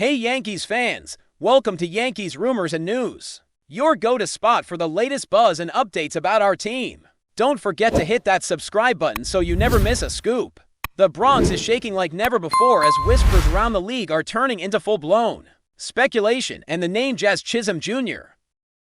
Hey Yankees fans, welcome to Yankees Rumors and News, your go-to spot for the latest buzz and updates about our team. Don't forget to hit that subscribe button so you never miss a scoop. The Bronx is shaking like never before as whispers around the league are turning into full-blown speculation, and the name Jazz Chisholm Jr.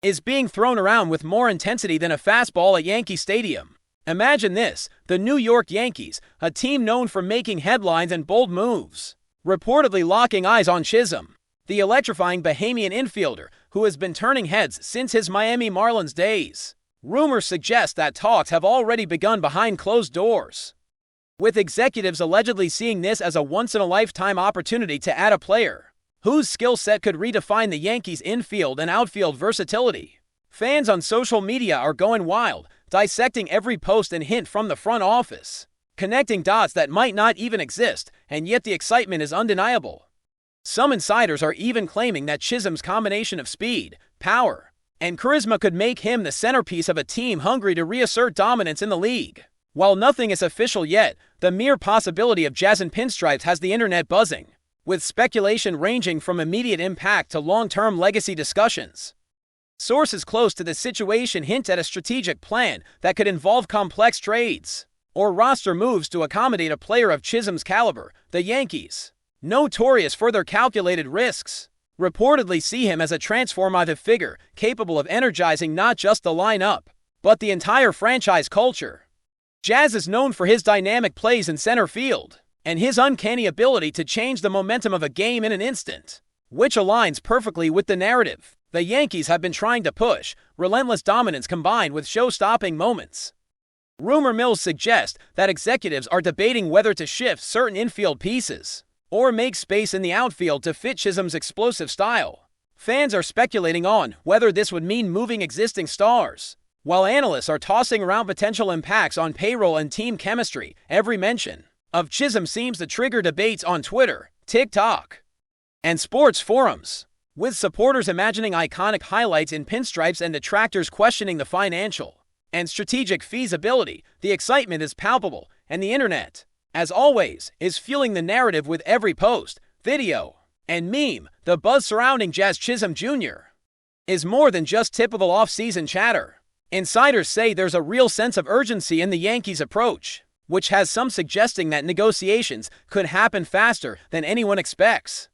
is being thrown around with more intensity than a fastball at Yankee Stadium. Imagine this, the New York Yankees, a team known for making headlines and bold moves, reportedly locking eyes on Chisholm, the electrifying Bahamian infielder who has been turning heads since his Miami Marlins days. Rumors suggest that talks have already begun behind closed doors, with executives allegedly seeing this as a once-in-a-lifetime opportunity to add a player whose skill set could redefine the Yankees' infield and outfield versatility. Fans on social media are going wild, dissecting every post and hint from the front office, connecting dots that might not even exist, and yet the excitement is undeniable. Some insiders are even claiming that Chisholm's combination of speed, power, and charisma could make him the centerpiece of a team hungry to reassert dominance in the league. While nothing is official yet, the mere possibility of Jazz in pinstripes has the internet buzzing, with speculation ranging from immediate impact to long-term legacy discussions. Sources close to the situation hint at a strategic plan that could involve complex trades or roster moves to accommodate a player of Chisholm's caliber. The Yankees, notorious for their calculated risks, reportedly see him as a transformative figure capable of energizing not just the lineup, but the entire franchise culture. Jazz is known for his dynamic plays in center field and his uncanny ability to change the momentum of a game in an instant, which aligns perfectly with the narrative the Yankees have been trying to push: relentless dominance combined with show-stopping moments. Rumor mills suggest that executives are debating whether to shift certain infield pieces or make space in the outfield to fit Chisholm's explosive style. Fans are speculating on whether this would mean moving existing stars, while analysts are tossing around potential impacts on payroll and team chemistry. Every mention of Chisholm seems to trigger debates on Twitter, TikTok, and sports forums, with supporters imagining iconic highlights in pinstripes and detractors questioning the financial and strategic feasibility. The excitement is palpable, and the internet, as always, is fueling the narrative with every post, video, and meme. The buzz surrounding Jazz Chisholm Jr. is more than just typical off-season chatter. Insiders say there's a real sense of urgency in the Yankees' approach, which has some suggesting that negotiations could happen faster than anyone expects.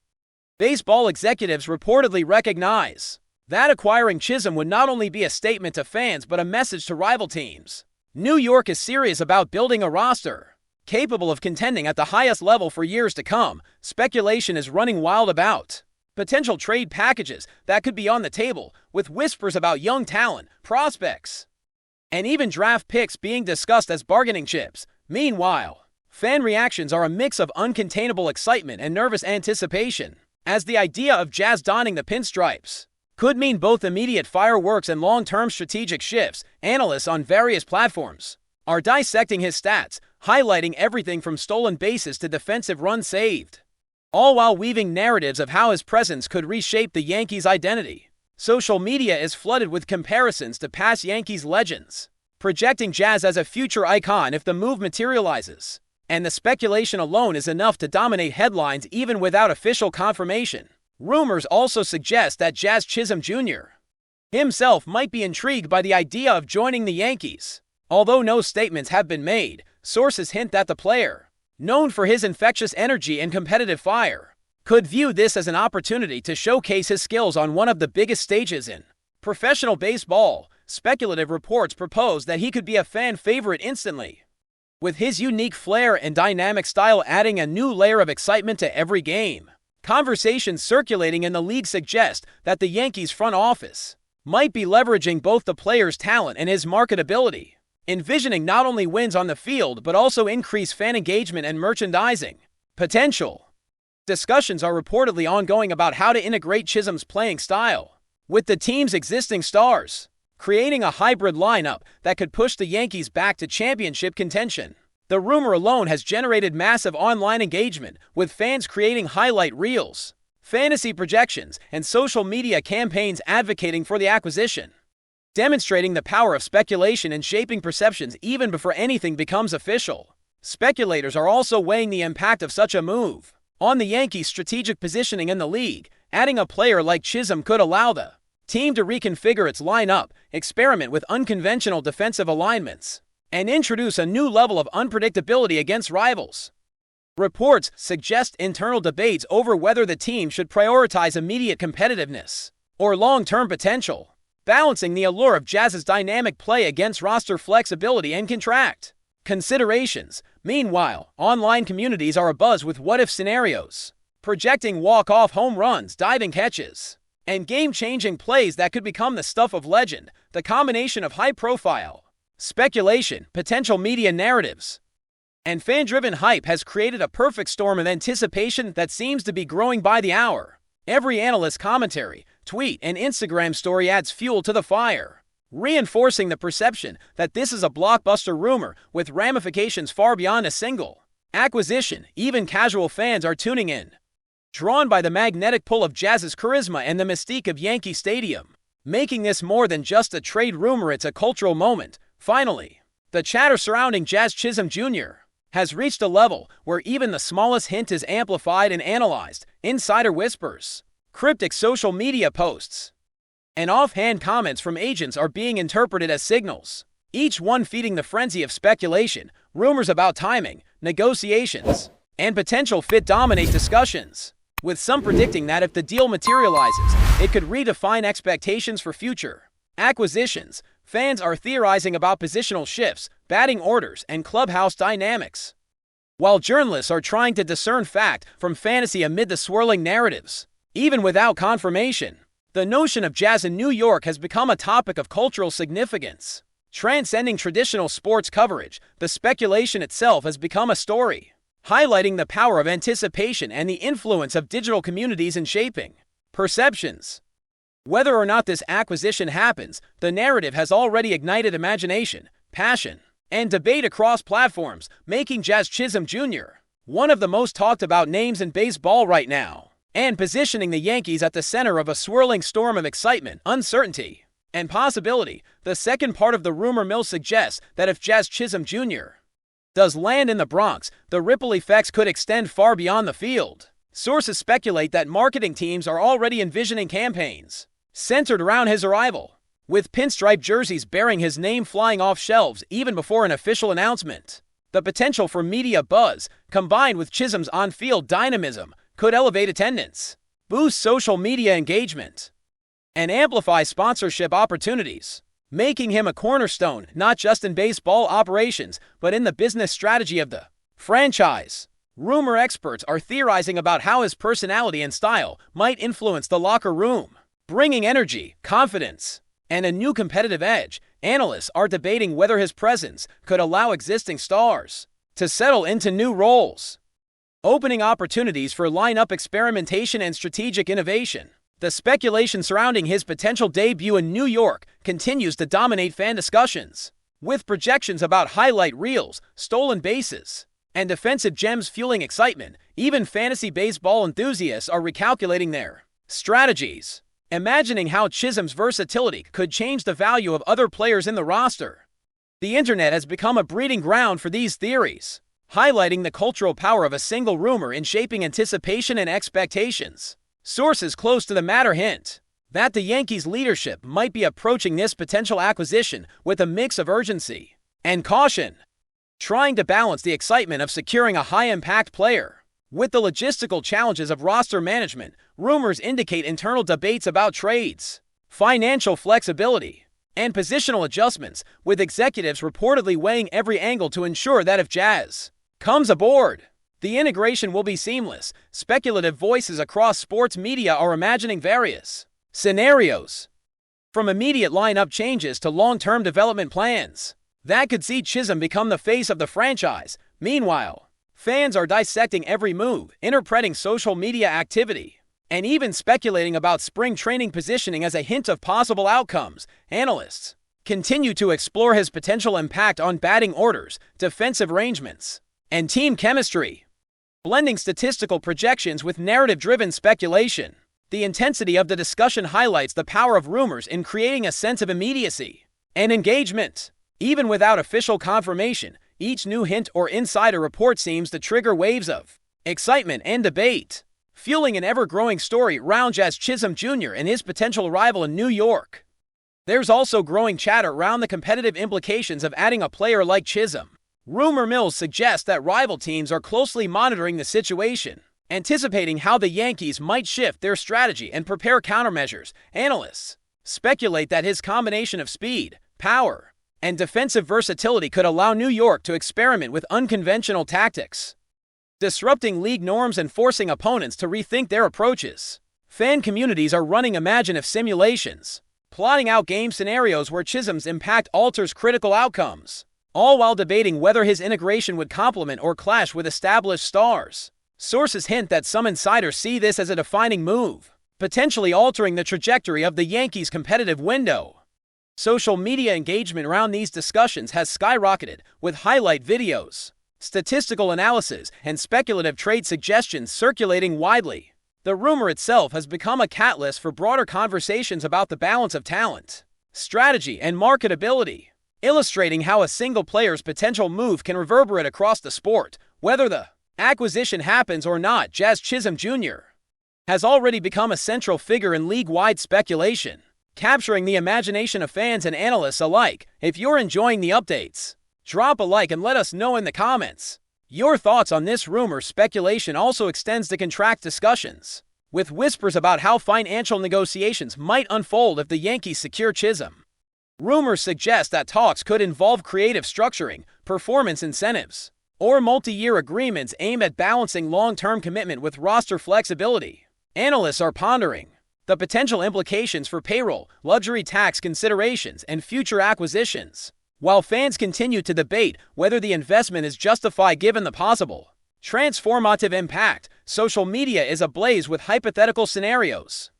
Baseball executives reportedly recognize that acquiring Chisholm would not only be a statement to fans but a message to rival teams. New York is serious about building a roster capable of contending at the highest level for years to come. Speculation is running wild about potential trade packages that could be on the table, with whispers about young talent, prospects, and even draft picks being discussed as bargaining chips. Meanwhile, fan reactions are a mix of uncontainable excitement and nervous anticipation, as the idea of Jazz donning the pinstripes could mean both immediate fireworks and long-term strategic shifts. Analysts on various platforms are dissecting his stats, highlighting everything from stolen bases to defensive runs saved, all while weaving narratives of how his presence could reshape the Yankees' identity. Social media is flooded with comparisons to past Yankees legends, projecting Jazz as a future icon if the move materializes, and the speculation alone is enough to dominate headlines even without official confirmation. Rumors also suggest that Jazz Chisholm Jr. himself might be intrigued by the idea of joining the Yankees. Although no statements have been made, sources hint that the player, known for his infectious energy and competitive fire, could view this as an opportunity to showcase his skills on one of the biggest stages in professional baseball. Speculative reports propose that he could be a fan favorite instantly, with his unique flair and dynamic style adding a new layer of excitement to every game. Conversations circulating in the league suggest that the Yankees front office might be leveraging both the player's talent and his marketability, envisioning not only wins on the field but also increased fan engagement and merchandising potential. Discussions are reportedly ongoing about how to integrate Chisholm's playing style with the team's existing stars, creating a hybrid lineup that could push the Yankees back to championship contention. The rumor alone has generated massive online engagement, with fans creating highlight reels, fantasy projections, and social media campaigns advocating for the acquisition, demonstrating the power of speculation in shaping perceptions even before anything becomes official. Speculators are also weighing the impact of such a move. on the Yankees' strategic positioning in the league. Adding a player like Chisholm could allow the team to reconfigure its lineup, experiment with unconventional defensive alignments, and introduce a new level of unpredictability against rivals. Reports suggest internal debates over whether the team should prioritize immediate competitiveness or long-term potential, balancing the allure of Jazz's dynamic play against roster flexibility and contract considerations. Meanwhile, online communities are abuzz with what-if scenarios, projecting walk-off home runs, diving catches, and game-changing plays that could become the stuff of legend. The combination of high-profile speculation, potential media narratives, and fan-driven hype has created a perfect storm of anticipation that seems to be growing by the hour. Every analyst's commentary, tweet, and Instagram story adds fuel to the fire, reinforcing the perception that this is a blockbuster rumor with ramifications far beyond a single acquisition. Even casual fans are tuning in, drawn by the magnetic pull of Jazz's charisma and the mystique of Yankee Stadium, making this more than just a trade rumor, it's a cultural moment. Finally, the chatter surrounding Jazz Chisholm Jr. has reached a level where even the smallest hint is amplified and analyzed. Insider whispers, cryptic social media posts, and offhand comments from agents are being interpreted as signals, each one feeding the frenzy of speculation. Rumors about timing, negotiations, and potential fit dominate discussions, with some predicting that if the deal materializes, it could redefine expectations for future acquisitions. Fans are theorizing about positional shifts, batting orders, and clubhouse dynamics, while journalists are trying to discern fact from fantasy amid the swirling narratives. Even without confirmation, the notion of Jazz in New York has become a topic of cultural significance, transcending traditional sports coverage. The speculation itself has become a story, highlighting the power of anticipation and the influence of digital communities in shaping perceptions. Whether or not this acquisition happens, the narrative has already ignited imagination, passion, and debate across platforms, making Jazz Chisholm Jr. one of the most talked about names in baseball right now, and positioning the Yankees at the center of a swirling storm of excitement, uncertainty, and possibility. The second part of the rumor mill suggests that if Jazz Chisholm Jr. does land in the Bronx, the ripple effects could extend far beyond the field. Sources speculate that marketing teams are already envisioning campaigns centered around his arrival, with pinstripe jerseys bearing his name flying off shelves even before an official announcement. The potential for media buzz, combined with Chisholm's on-field dynamism, could elevate attendance, boost social media engagement, and amplify sponsorship opportunities, making him a cornerstone not just in baseball operations but in the business strategy of the franchise. Rumor experts are theorizing about how his personality and style might influence the locker room, bringing energy, confidence, and a new competitive edge. Analysts are debating whether his presence could allow existing stars to settle into new roles, opening opportunities for lineup experimentation and strategic innovation. The speculation surrounding his potential debut in New York continues to dominate fan discussions, with projections about highlight reels, stolen bases, and defensive gems fueling excitement. Even fantasy baseball enthusiasts are recalculating their strategies, imagining how Chisholm's versatility could change the value of other players in the roster. The internet has become a breeding ground for these theories, highlighting the cultural power of a single rumor in shaping anticipation and expectations. Sources close to the matter hint that the Yankees' leadership might be approaching this potential acquisition with a mix of urgency and caution, trying to balance the excitement of securing a high-impact player with the logistical challenges of roster management. Rumors indicate internal debates about trades, financial flexibility, and positional adjustments, with executives reportedly weighing every angle to ensure that if Jazz comes aboard, the integration will be seamless. Speculative voices across sports media are imagining various scenarios, from immediate lineup changes to long-term development plans, that could see Chisholm become the face of the franchise. Meanwhile, fans are dissecting every move, interpreting social media activity, and even speculating about spring training positioning as a hint of possible outcomes. Analysts continue to explore his potential impact on batting orders, defensive arrangements, and team chemistry, blending statistical projections with narrative-driven speculation. The intensity of the discussion highlights the power of rumors in creating a sense of immediacy and engagement. Even without official confirmation, each new hint or insider report seems to trigger waves of excitement, and debate, fueling an ever-growing story around Jazz Chisholm Jr. and his potential rival in New York. There's also growing chatter around the competitive implications of adding a player like Chisholm. Rumor mills suggest that rival teams are closely monitoring the situation, anticipating how the Yankees might shift their strategy and prepare countermeasures. Analysts speculate that his combination of speed, power, and defensive versatility could allow New York to experiment with unconventional tactics, disrupting league norms and forcing opponents to rethink their approaches. Fan communities are running imaginative simulations, plotting out game scenarios where Chisholm's impact alters critical outcomes, all while debating whether his integration would complement or clash with established stars. Sources hint that some insiders see this as a defining move, potentially altering the trajectory of the Yankees' competitive window. Social media engagement around these discussions has skyrocketed, with highlight videos, statistical analysis, and speculative trade suggestions circulating widely. The rumor itself has become a catalyst for broader conversations about the balance of talent, strategy, and marketability, illustrating how a single player's potential move can reverberate across the sport. Whether the acquisition happens or not, Jazz Chisholm Jr. has already become a central figure in league-wide speculation, capturing the imagination of fans and analysts alike. If you're enjoying the updates, drop a like and let us know in the comments. Your thoughts on this rumor. Speculation also extends to contract discussions, with whispers about how financial negotiations might unfold if the Yankees secure Chisholm. Rumors suggest that talks could involve creative structuring, performance incentives, or multi-year agreements aimed at balancing long-term commitment with roster flexibility. Analysts are pondering the potential implications for payroll, luxury tax considerations, and future acquisitions, while fans continue to debate whether the investment is justified given the possible transformative impact. Social media is ablaze with hypothetical scenarios,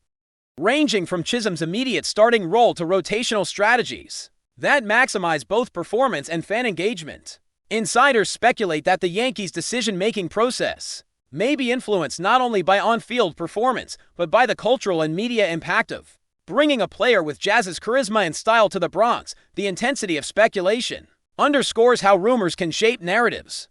ranging from Chisholm's immediate starting role to rotational strategies that maximize both performance and fan engagement. Insiders speculate that the Yankees' decision-making process may be influenced not only by on-field performance, but by the cultural and media impact of bringing a player with Jazz's charisma and style to the Bronx. The intensity of speculation underscores how rumors can shape narratives,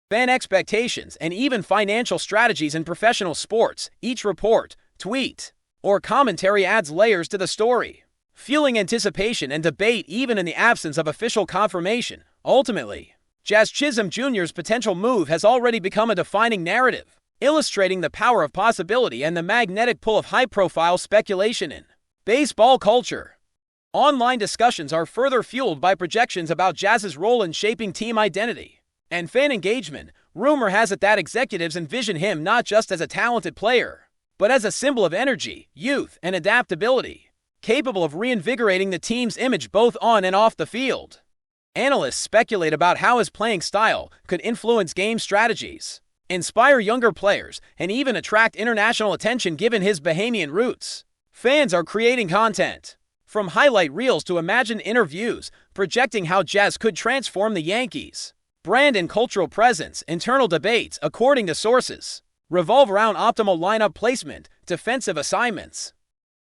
fan expectations, and even financial strategies in professional sports. Each report, tweet, or commentary adds layers to the story, fueling anticipation and debate even in the absence of official confirmation. Ultimately, Jazz Chisholm Jr.'s potential move has already become a defining narrative, illustrating the power of possibility and the magnetic pull of high-profile speculation in baseball culture. Online discussions are further fueled by projections about Jazz's role in shaping team identity and fan engagement. Rumor has it that executives envision him not just as a talented player, but as a symbol of energy, youth, and adaptability, capable of reinvigorating the team's image both on and off the field. Analysts speculate about how his playing style could influence game strategies, inspire younger players, and even attract international attention given his Bahamian roots. Fans are creating content, from highlight reels to imagined interviews, projecting how Jazz could transform the Yankees' brand and cultural presence. Internal debates, according to sources, revolve around optimal lineup placement, defensive assignments,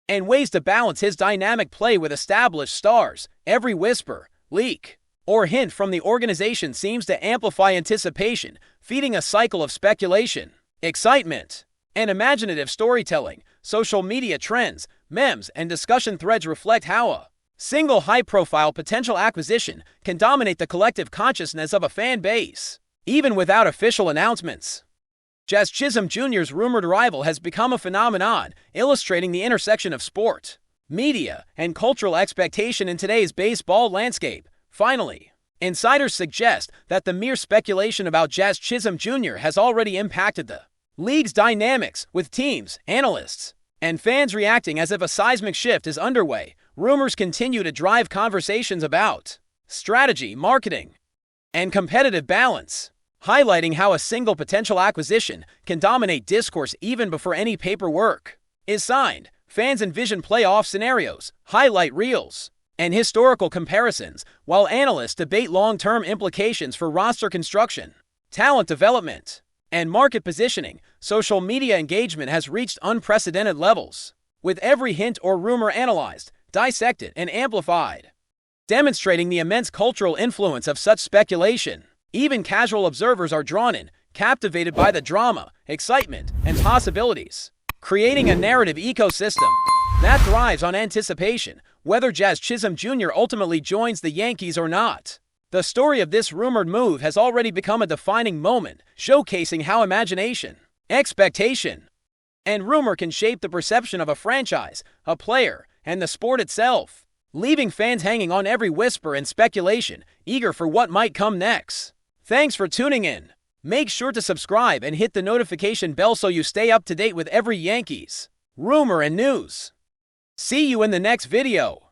and ways to balance his dynamic play with established stars. Every whisper, leak, or hint from the organization seems to amplify anticipation, feeding a cycle of speculation, excitement, and imaginative storytelling. Social media trends, memes, and discussion threads reflect how a single high-profile potential acquisition can dominate the collective consciousness of a fan base, even without official announcements. Jazz Chisholm Jr.'s rumored arrival has become a phenomenon, illustrating the intersection of sport, media, and cultural expectation in today's baseball landscape. Finally, insiders suggest that the mere speculation about Jazz Chisholm Jr. has already impacted the league's dynamics, with teams, analysts, and fans reacting as if a seismic shift is underway. Rumors continue to drive conversations about strategy, marketing, and competitive balance, highlighting how a single potential acquisition can dominate discourse even before any paperwork is signed. Fans envision playoff scenarios, highlight reels, and historical comparisons, while analysts debate long-term implications for roster construction, talent development, and market positioning. Social media engagement has reached unprecedented levels, with every hint or rumor analyzed, dissected, and amplified, demonstrating the immense cultural influence of such speculation. Even casual observers are drawn in, captivated by the drama, excitement, and possibilities, creating a narrative ecosystem that thrives on anticipation, whether Jazz Chisholm Jr. ultimately joins the Yankees or not. The story of this rumored move has already become a defining moment, showcasing how imagination, expectation, and rumor can shape the perception of a franchise, a player, and the sport itself, leaving fans hanging on every whisper and speculation, eager for what might come next. Thanks for tuning in. Make sure to subscribe and hit the notification bell so you stay up to date with every Yankees rumor and news. See you in the next video.